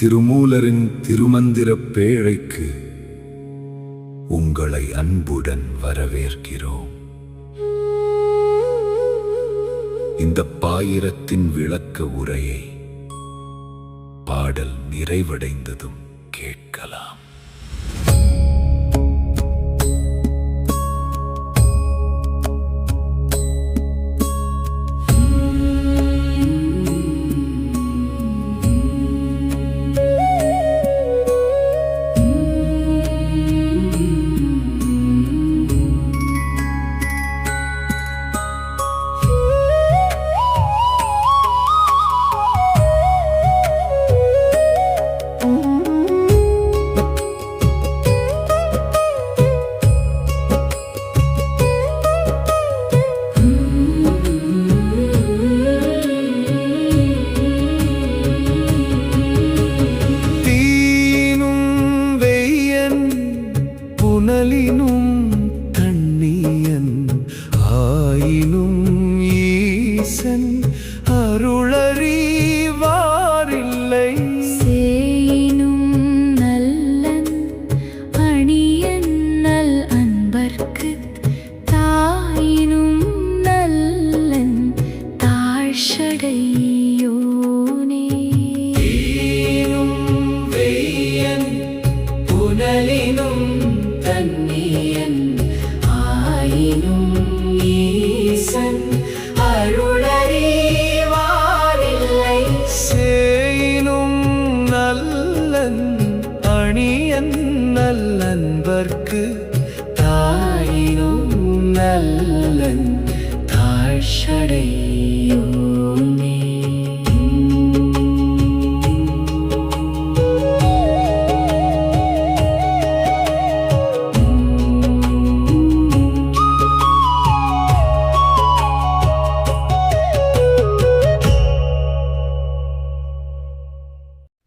திருமூலரின் திருமந்திரப் பேழைக்கு உங்களை அன்புடன் வரவேற்கிறோம். இந்த பாயிரத்தின் விளக்க உரையை பாடல் நிறைவடைந்ததும் கேட்கலாம். புனலினும் தண்ணியன் ஆயினும் ஈசன் அருளறிவாரில்லை. சேயினும் நல்லன் அணியன் நல் அன்பர்க்கு தாயினும் நல்லன் தாழ்சடையோனே. புனலினும் தன்னியன் ஆயினும் ஈசன் அருளறிவாரில்லை. சேயினும் நல்லன் அணியன் நல்லன்பர்க்கு தாயினும் நல்லன் தாழ்சடையோனே.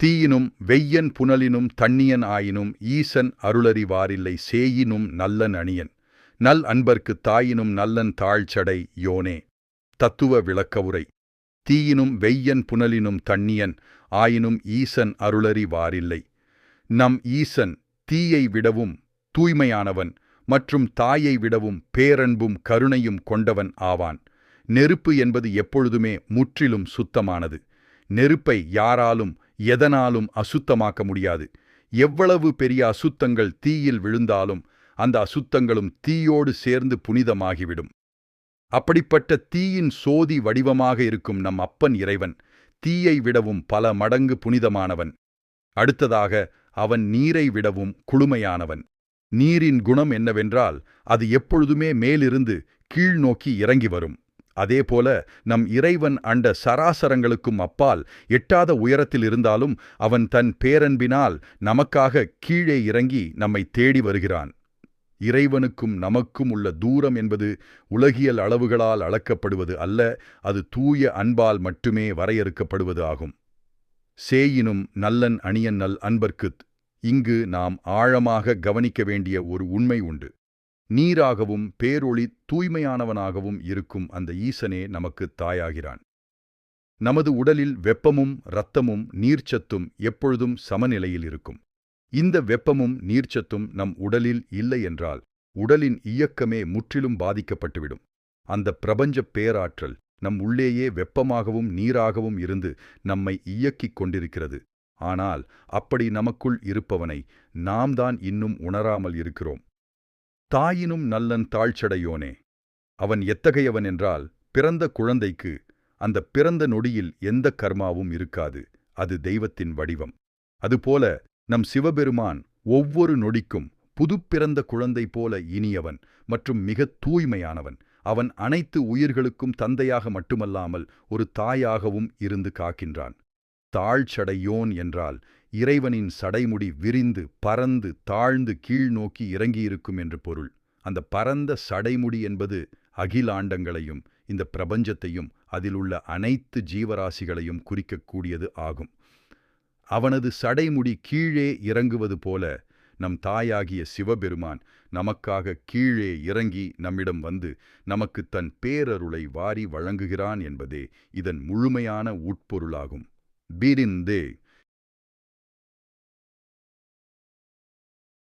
தீயினும் வெய்யன் புனலினும் தண்ணியன் ஆயினும் ஈசன் அருளறிவாரில்லை. சேயினும் நல்லன் அணியன் நல் அன்பர்க்கு தாயினும் நல்லன் தாழ்ச்சடை யோனே. தத்துவ விளக்கவுரை. தீயினும் வெய்யன் புனலினும் தண்ணியன் ஆயினும் ஈசன் அருளறிவாரில்லை. நம் ஈசன் தீயை விடவும் தூய்மையானவன் மற்றும் தாயை விடவும் பேரன்பும் கருணையும் கொண்டவன் ஆவான். நெருப்பு என்பது எப்பொழுதுமே முற்றிலும் சுத்தமானது. நெருப்பை யாராலும் எதனாலும் அசுத்தமாக்க முடியாது. எவ்வளவு பெரிய அசுத்தங்கள் தீயில் விழுந்தாலும் அந்த அசுத்தங்களும் தீயோடு சேர்ந்து புனிதமாகிவிடும். அப்படிப்பட்ட தீயின் சோதி வடிவமாக இருக்கும் நம் அப்பன் இறைவன் தீயை விடவும் பல மடங்கு புனிதமானவன். அடுத்ததாக அவன் நீரை விடவும் குளுமையானவன். நீரின் குணம் என்னவென்றால் அது எப்பொழுதுமே மேலிருந்து கீழ் நோக்கி இறங்கி வரும். அதேபோல நம் இறைவன் அண்ட சராசரங்களுக்கும் அப்பால் எட்டாத உயரத்தில் இருந்தாலும் அவன் தன் பேரன்பினால் நமக்காக கீழே இறங்கி நம்மை தேடி வருகிறான். இறைவனுக்கும் நமக்கும் உள்ள தூரம் என்பது உலகியல் அளவுகளால் அளக்கப்படுவது அல்ல, அது தூய அன்பால் மட்டுமே வரையறுக்கப்படுவது ஆகும். சேயினும் நல்லன் அணியன் நல் அன்பர்க்குத். இங்கு நாம் ஆழமாக கவனிக்க வேண்டிய ஒரு உண்மை உண்டு. நீராகவும் பேரொளி தூய்மையானவனாகவும் இருக்கும் அந்த ஈசனே நமக்கு தாயாகிறான். நமது உடலில் வெப்பமும் இரத்தமும் நீர்ச்சத்தும் எப்பொழுதும் சமநிலையில் இருக்கும். இந்த வெப்பமும் நீர்ச்சத்தும் நம் உடலில் இல்லை என்றால் உடலின் இயக்கமே முற்றிலும் பாதிக்கப்பட்டுவிடும். அந்த பிரபஞ்ச பேராற்றல் நம் உள்ளேயே வெப்பமாகவும் நீராகவும் இருந்து நம்மை இயக்கிக் கொண்டிருக்கிறது. ஆனால் அப்படி நமக்குள் இருப்பவனை நாம் தான் இன்னும் உணராமல் இருக்கிறோம். தாயினும் நல்லன் தாழ்ச்சடையோனே. அவன் எத்தகையவன் என்றால் பிறந்த குழந்தைக்கு அந்த பிறந்த நொடியில் எந்த கர்மாவும் இருக்காது. அது தெய்வத்தின் வடிவம். அதுபோல நம் சிவபெருமான் ஒவ்வொரு நொடிக்கும் புதுப்பிறந்த குழந்தை போல இனியவன் மற்றும் மிக தூய்மையானவன். அவன் அனைத்து உயிர்களுக்கும் தந்தையாக மட்டுமல்லாமல் ஒரு தாயாகவும் இருந்து காக்கின்றான். தாழ்ச்சடையோன் என்றால் இறைவனின் சடைமுடி விரிந்து பரந்து தாழ்ந்து கீழ் நோக்கி இறங்கியிருக்கும் என்று பொருள். அந்த பரந்த சடைமுடி என்பது அகிலாண்டங்களையும் இந்த பிரபஞ்சத்தையும் அதிலுள்ள அனைத்து ஜீவராசிகளையும் குறிக்கக்கூடியது ஆகும். அவனது சடைமுடி கீழே இறங்குவது போல நம் தாயாகிய சிவபெருமான் நமக்காக கீழே இறங்கி நம்மிடம் வந்து நமக்கு தன் பேரருளை வாரி வழங்குகிறான் என்பதே இதன் முழுமையான உட்பொருளாகும். பீரிந்தே